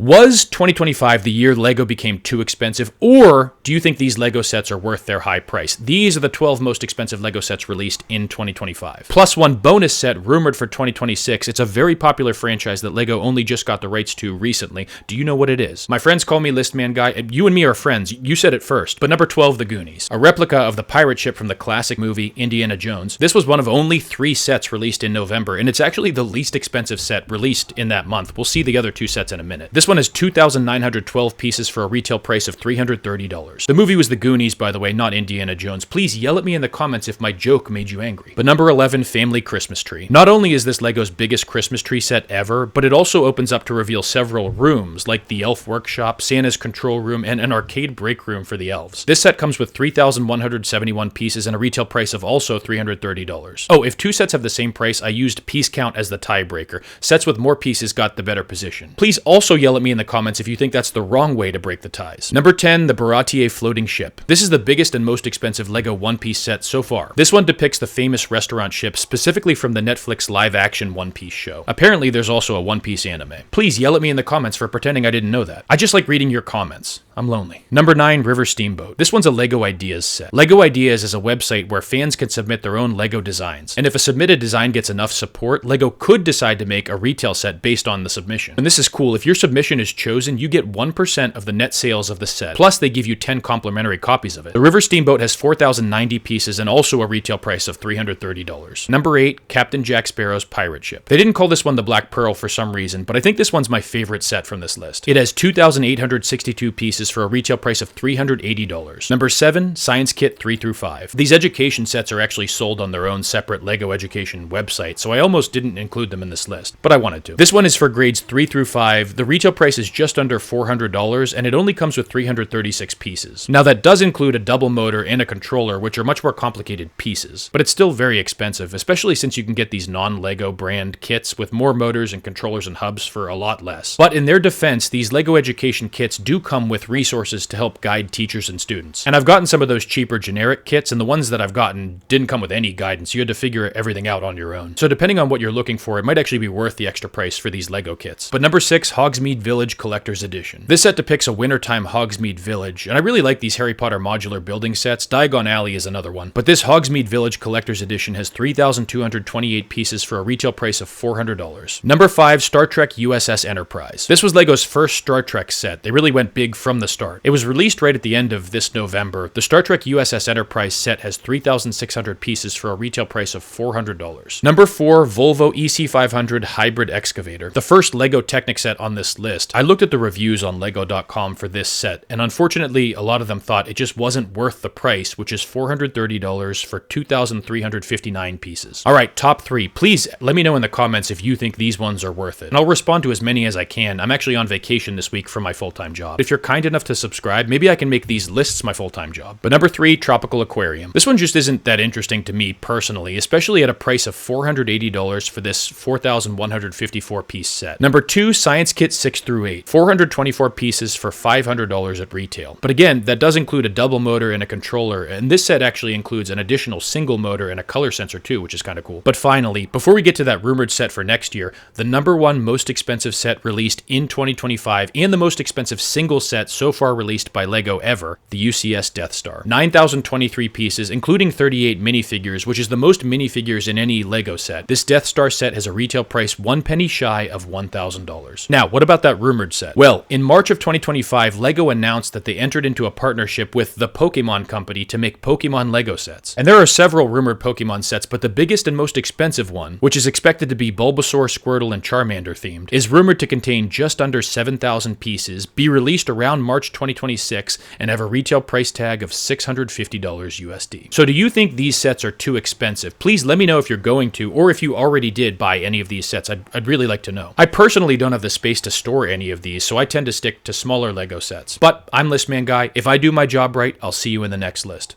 Was 2025 the year LEGO became too expensive, or do you think these LEGO sets are worth their high price? These are the 12 most expensive LEGO sets released in 2025. Plus one bonus set rumored for 2026. It's a very popular franchise that LEGO only just got the rights to recently. Do you know what it is? My friends call me Listmanguy. You and me are friends. You said it first. But number 12, the Goonies. A replica of the pirate ship from the classic movie Indiana Jones. This was one of only 3 sets released in November, and it's actually the least expensive set released in that month. We'll see the other 2 sets in a minute. This one has 2,912 pieces for a retail price of $330. The movie was The Goonies, by the way, not Indiana Jones. Please yell at me in the comments if my joke made you angry. But number 11, Family Christmas Tree. Not only is this LEGO's biggest Christmas tree set ever, but it also opens up to reveal several rooms, like the Elf Workshop, Santa's Control Room, and an arcade break room for the elves. This set comes with 3,171 pieces and a retail price of also $330. Oh, if 2 sets have the same price, I used piece count as the tiebreaker. Sets with more pieces got the better position. Please also yell at me in the comments if you think that's the wrong way to break the ties. Number 10, the Baratier floating ship. This is the biggest and most expensive LEGO One Piece set so far. This one depicts the famous restaurant ship, specifically from the Netflix live-action One Piece show. Apparently, there's also a One Piece anime. Please yell at me in the comments for pretending I didn't know that. I just like reading your comments. I'm lonely. Number 9, River Steamboat. This one's a LEGO Ideas set. LEGO Ideas is a website where fans can submit their own LEGO designs. And if a submitted design gets enough support, LEGO could decide to make a retail set based on the submission. And this is cool. If your submission is chosen, you get 1% of the net sales of the set. Plus, they give you 10 complimentary copies of it. The River Steamboat has 4,090 pieces and also a retail price of $330. Number 8, Captain Jack Sparrow's pirate ship. They didn't call this one the Black Pearl for some reason, but I think this one's my favorite set from this list. It has 2,862 pieces for a retail price of $380. Number 7, Science Kit 3 through 5. These education sets are actually sold on their own separate LEGO education website, so I almost didn't include them in this list, but I wanted to. This one is for grades 3 through 5. The retail price is just under $400, and it only comes with 336 pieces. Now that does include a double motor and a controller, which are much more complicated pieces, but it's still very expensive, especially since you can get these non-LEGO brand kits with more motors and controllers and hubs for a lot less. But in their defense, these LEGO education kits do come with resources to help guide teachers and students. And I've gotten some of those cheaper generic kits, and the ones that I've gotten didn't come with any guidance. You had to figure everything out on your own. So depending on what you're looking for, it might actually be worth the extra price for these LEGO kits. But number 6, Hogsmeade Village Collector's Edition. This set depicts a wintertime Hogsmeade Village, and I really like these Harry Potter modular building sets. Diagon Alley is another one. But this Hogsmeade Village Collector's Edition has 3,228 pieces for a retail price of $400. Number 5, Star Trek USS Enterprise. This was LEGO's first Star Trek set. They really went big from the start. It was released right at the end of this November. The Star Trek USS Enterprise set has 3,600 pieces for a retail price of $400. Number 4, Volvo EC500 Hybrid Excavator. The first LEGO Technic set on this list. I looked at the reviews on lego.com for this set, and unfortunately, a lot of them thought it just wasn't worth the price, which is $430 for 2,359 pieces. Alright, top 3. Please let me know in the comments if you think these ones are worth it, and I'll respond to as many as I can. I'm actually on vacation this week for my full-time job. If you're kind enough to subscribe, maybe I can make these lists my full-time job. But number 3, Tropical Aquarium. This one just isn't that interesting to me personally, especially at a price of $480 for this 4,154 piece set. Number 2, Science Kit 6 through 8. 424 pieces for $500 at retail. But again, that does include a double motor and a controller, and this set actually includes an additional single motor and a color sensor too, which is kind of cool. But finally, before we get to that rumored set for next year, the number 1 most expensive set released in 2025 and the most expensive single set so far released by LEGO ever, the UCS Death Star. 9,023 pieces, including 38 minifigures, which is the most minifigures in any LEGO set. This Death Star set has a retail price 1 penny shy of $1,000. Now, what about that rumored set? Well, in March of 2025, LEGO announced that they entered into a partnership with the Pokemon Company to make Pokemon LEGO sets. And there are several rumored Pokemon sets, but the biggest and most expensive one, which is expected to be Bulbasaur, Squirtle, and Charmander themed, is rumored to contain just under 7,000 pieces, be released around March 2026, and have a retail price tag of $650 USD. So do you think these sets are too expensive? Please let me know if you're going to, or if you already did buy any of these sets. I'd really like to know. I personally don't have the space to store any of these, so I tend to stick to smaller LEGO sets. But I'm Listmanguy. If I do my job right, I'll see you in the next list.